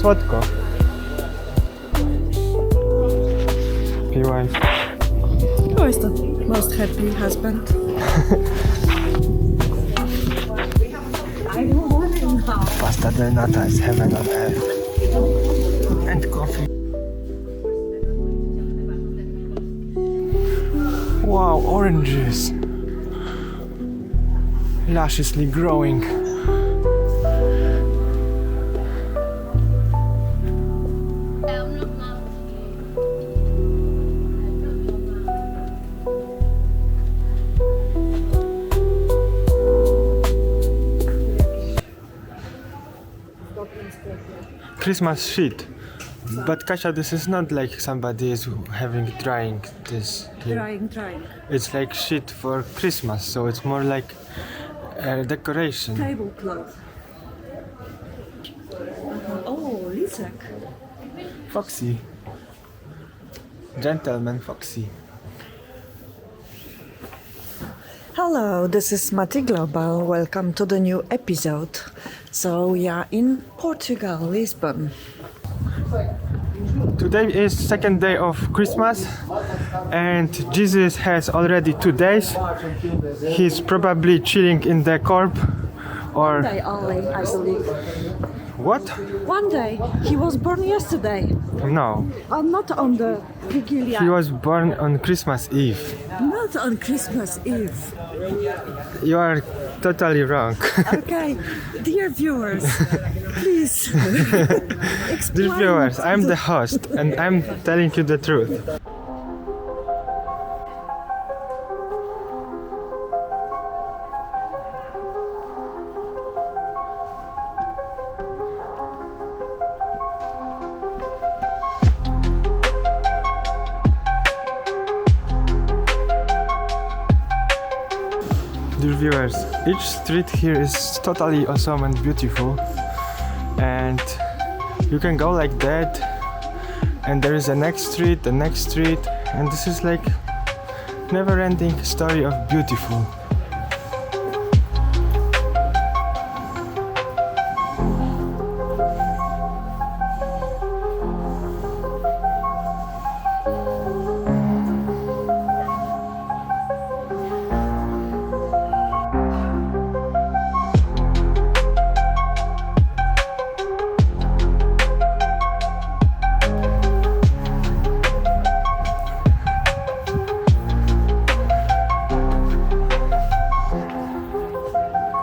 słodko. Piłaś. Who is the most happy husband? Pasta del nata is heaven on earth. And coffee. Wow, oranges. Lusciously growing. Christmas sheet. But Kasia, this is not like somebody is having drying this here. Drying. It's like sheet for Christmas, so it's more like decoration. Tablecloth. Oh, Lisek. Foxy. Gentleman Foxy. Hello, this is Mati Global. Welcome to the new episode. So we are in Portugal, Lisbon. Today is second day of Christmas and Jesus has already 2 days. He's probably chilling in the corp or... One day only, I believe. What? One day. He was born yesterday. No. Not on the Vigilia. He was born on Christmas Eve. Not on Christmas Eve. You are totally wrong. Okay, dear viewers, please explain. Dear viewers, I'm the host and I'm telling you the truth. Dear viewers, each street here is totally awesome and beautiful, and you can go like that, and there is the next street, and this is like never-ending story of beautiful.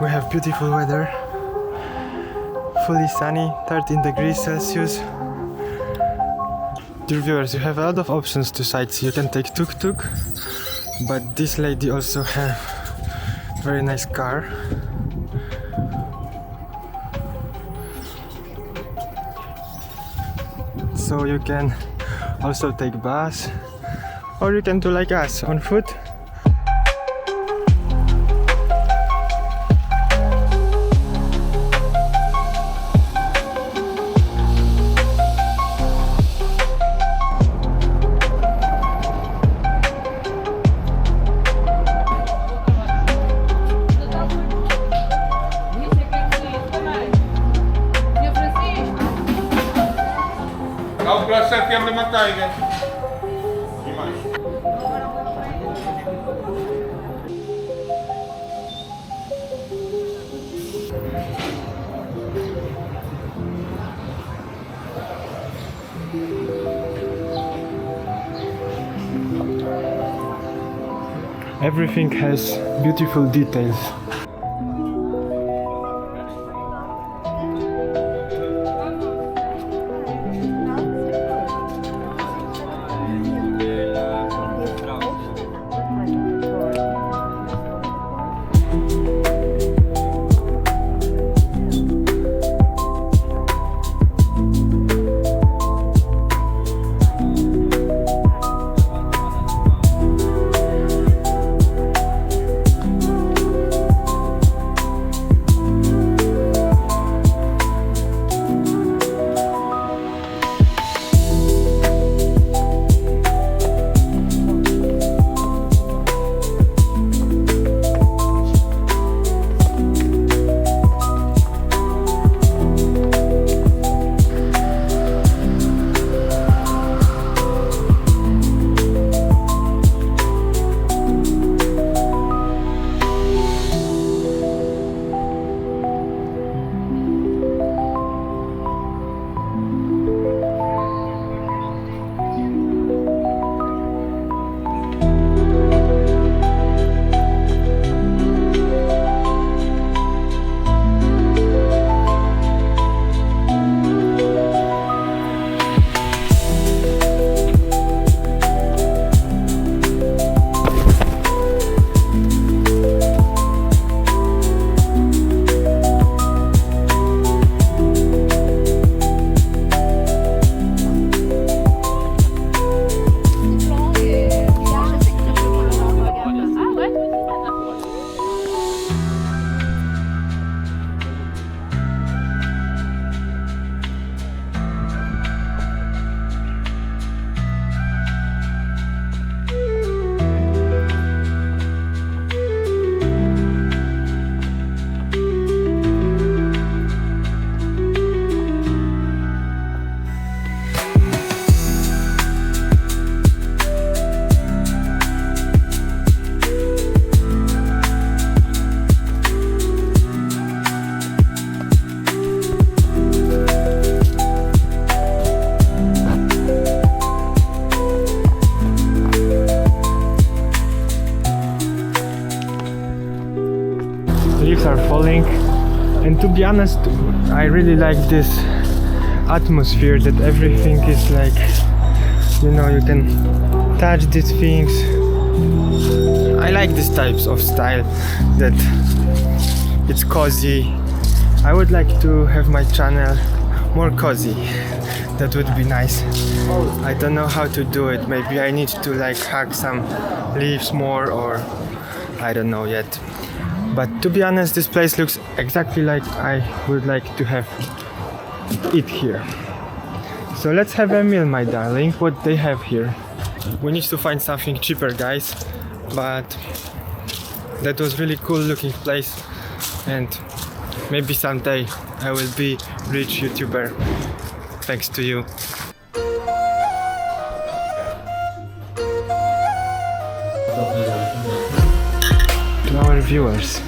We have beautiful weather, fully sunny, 13 degrees Celsius. Dear viewers, you have a lot of options to sightsee. You can take tuk-tuk, but this lady also have very nice car. So you can also take bus, or you can do like us, on foot. Ao processo que abre manteiga. E mais. Everything has beautiful details. be honest, I really like this atmosphere that everything is like, you know, you can touch these things. I like these types of style that it's cozy. I would like to have my channel more cozy. That would be nice. I don't know how to do it. Maybe I need to like hack some leaves more, or I don't know yet. But to be honest, this place looks exactly like I would like to have it here. So let's have a meal, my darling. What they have here? We need to find something cheaper, guys. But that was really cool looking place, and maybe someday I will be rich YouTuber thanks to you. To our viewers.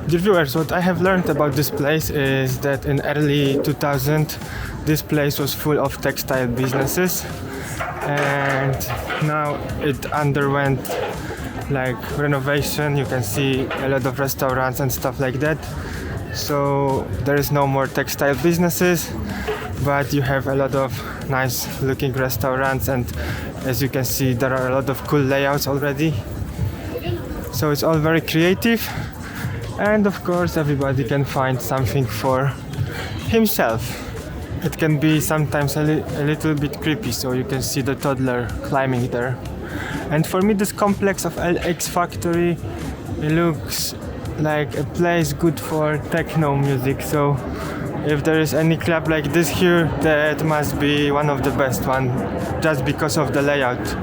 Dear viewers, what I have learned about this place is that in early 2000 this place was full of textile businesses, and now it underwent like renovation. You can see a lot of restaurants and stuff like that. So there is no more textile businesses, but you have a lot of nice looking restaurants, and as you can see there are a lot of cool layouts already. So it's all very creative. And of course everybody can find something for himself. It can be sometimes a little bit creepy, so you can see the toddler climbing there. And for me this complex of LX Factory, it looks like a place good for techno music. So if there is any club like this here, that must be one of the best one, just because of the layout.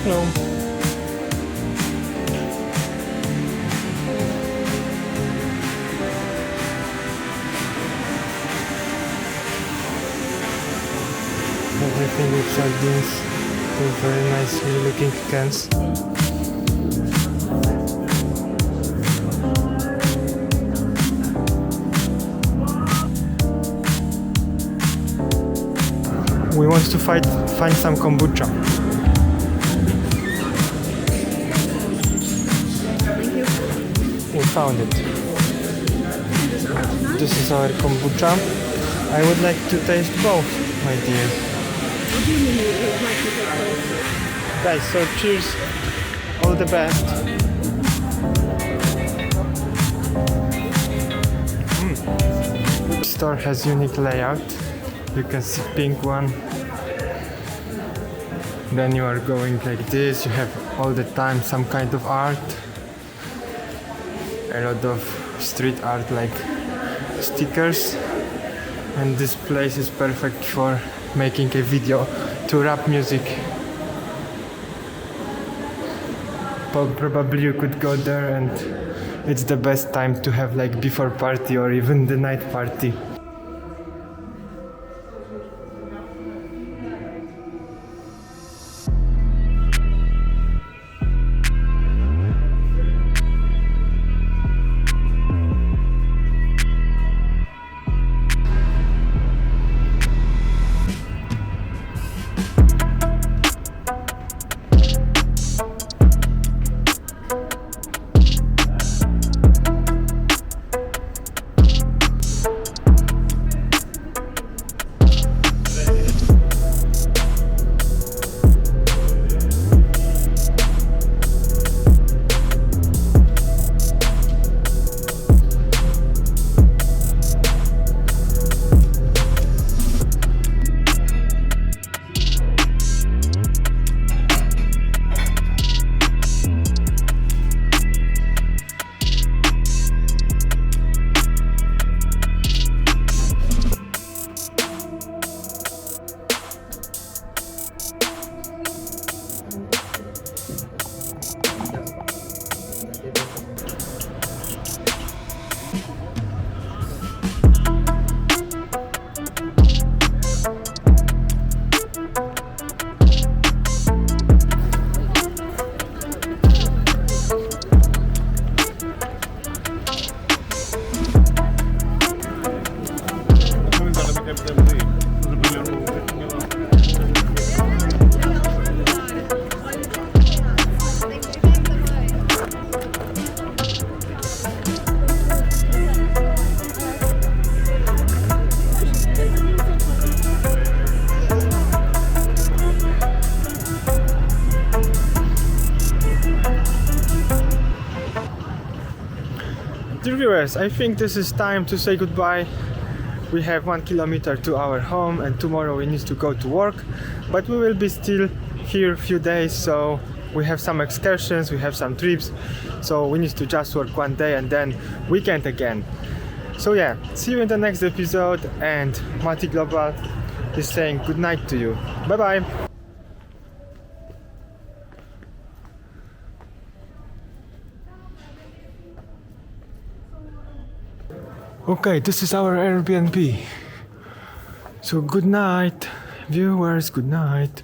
Hello. Everything with sardines, with very nicely looking cans. We want to find some kombucha. We found it. This is our kombucha. I would like to taste both, my dear. What do you mean you would like to get both? Guys, so cheers. All the best. The store has unique layout. You can see pink one. Then you are going like this. You have all the time some kind of art. A lot of street art like stickers, and this place is perfect for making a video to rap music. Probably you could go there, and it's the best time to have like before party or even the night party. Airbnb, żeby nie miało. Dear viewers, I think this is time to say goodbye. We have 1 kilometer to our home and tomorrow we need to go to work, but we will be still here a few days, so we have some excursions, we have some trips, so we need to just work 1 day and then weekend again. So yeah, see you in the next episode, and Mati Global is saying good night to you. Bye bye! Okay, this is our Airbnb. So good night, viewers, good night.